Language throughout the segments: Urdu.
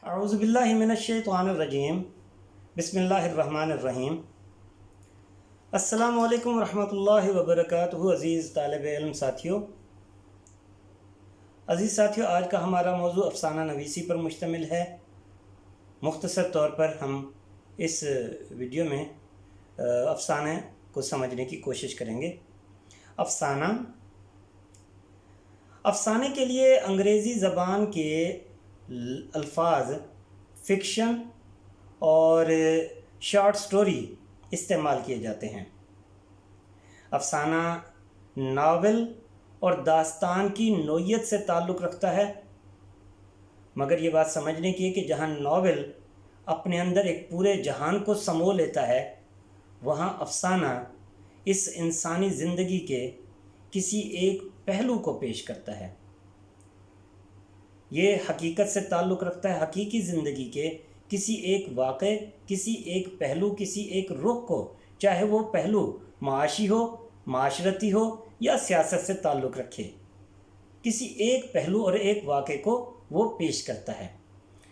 اعوذ باللہ من الشیطان الرجیم بسم اللہ الرحمن الرحیم۔ السلام علیکم ورحمۃ اللہ وبرکاتہ۔ عزیز طالب علم ساتھیوں، آج کا ہمارا موضوع افسانہ نویسی پر مشتمل ہے۔ مختصر طور پر ہم اس ویڈیو میں افسانے کو سمجھنے کی کوشش کریں گے۔ افسانے کے لیے انگریزی زبان کے الفاظ فکشن اور شارٹ سٹوری استعمال کیے جاتے ہیں۔ افسانہ ناول اور داستان کی نوعیت سے تعلق رکھتا ہے، مگر یہ بات سمجھنے کی ہے کہ جہاں ناول اپنے اندر ایک پورے جہان کو سمو لیتا ہے، وہاں افسانہ اس انسانی زندگی کے کسی ایک پہلو کو پیش کرتا ہے۔ یہ حقیقت سے تعلق رکھتا ہے، حقیقی زندگی کے کسی ایک واقعے، کسی ایک پہلو، کسی ایک رخ کو، چاہے وہ پہلو معاشی ہو، معاشرتی ہو یا سیاست سے تعلق رکھے، کسی ایک پہلو اور ایک واقعے کو وہ پیش کرتا ہے۔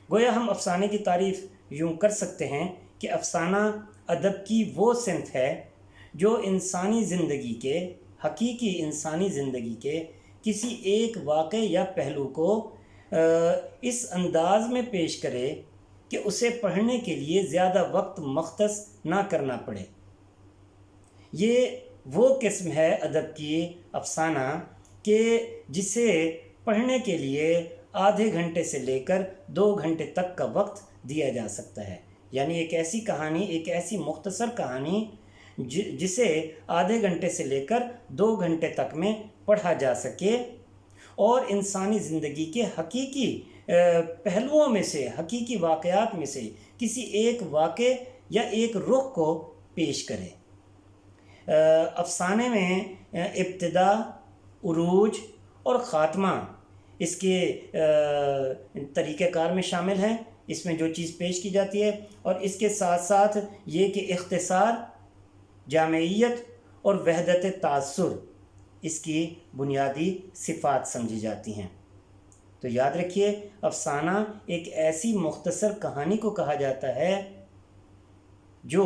گویا ہم افسانے کی تعریف یوں کر سکتے ہیں کہ افسانہ ادب کی وہ صنف ہے جو انسانی زندگی کے، حقیقی انسانی زندگی کے کسی ایک واقعے یا پہلو کو اس انداز میں پیش کرے کہ اسے پڑھنے کے لیے زیادہ وقت مختص نہ کرنا پڑے۔ یہ وہ قسم ہے ادب کی افسانہ کہ جسے پڑھنے کے لیے آدھے گھنٹے سے لے کر 2 گھنٹے تک کا وقت دیا جا سکتا ہے۔ یعنی ایک ایسی کہانی، ایک ایسی مختصر کہانی جسے آدھے گھنٹے سے لے کر 2 گھنٹے تک میں پڑھا جا سکے اور انسانی زندگی کے حقیقی پہلوؤں میں سے، حقیقی واقعات میں سے کسی ایک واقعے یا ایک رخ کو پیش کرے۔ افسانے میں ابتدا، عروج اور خاتمہ اس کے طریقہ کار میں شامل ہیں، اس میں جو چیز پیش کی جاتی ہے، اور اس کے ساتھ ساتھ یہ کہ اختصار، جامعیت اور وحدت تاثر اس کی بنیادی صفات سمجھی جاتی ہیں۔ تو یاد رکھیے، افسانہ ایک ایسی مختصر کہانی کو کہا جاتا ہے جو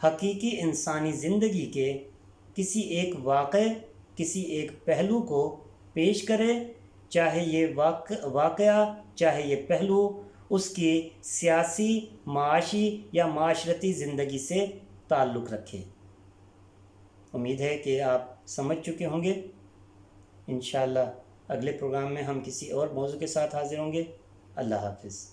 حقیقی انسانی زندگی کے کسی ایک واقعے، کسی ایک پہلو کو پیش کرے، چاہے یہ واقعہ، چاہے یہ پہلو اس کی سیاسی، معاشی یا معاشرتی زندگی سے تعلق رکھے۔ امید ہے کہ آپ سمجھ چکے ہوں گے۔ انشاءاللہ اگلے پروگرام میں ہم کسی اور موضوع کے ساتھ حاضر ہوں گے۔ اللہ حافظ۔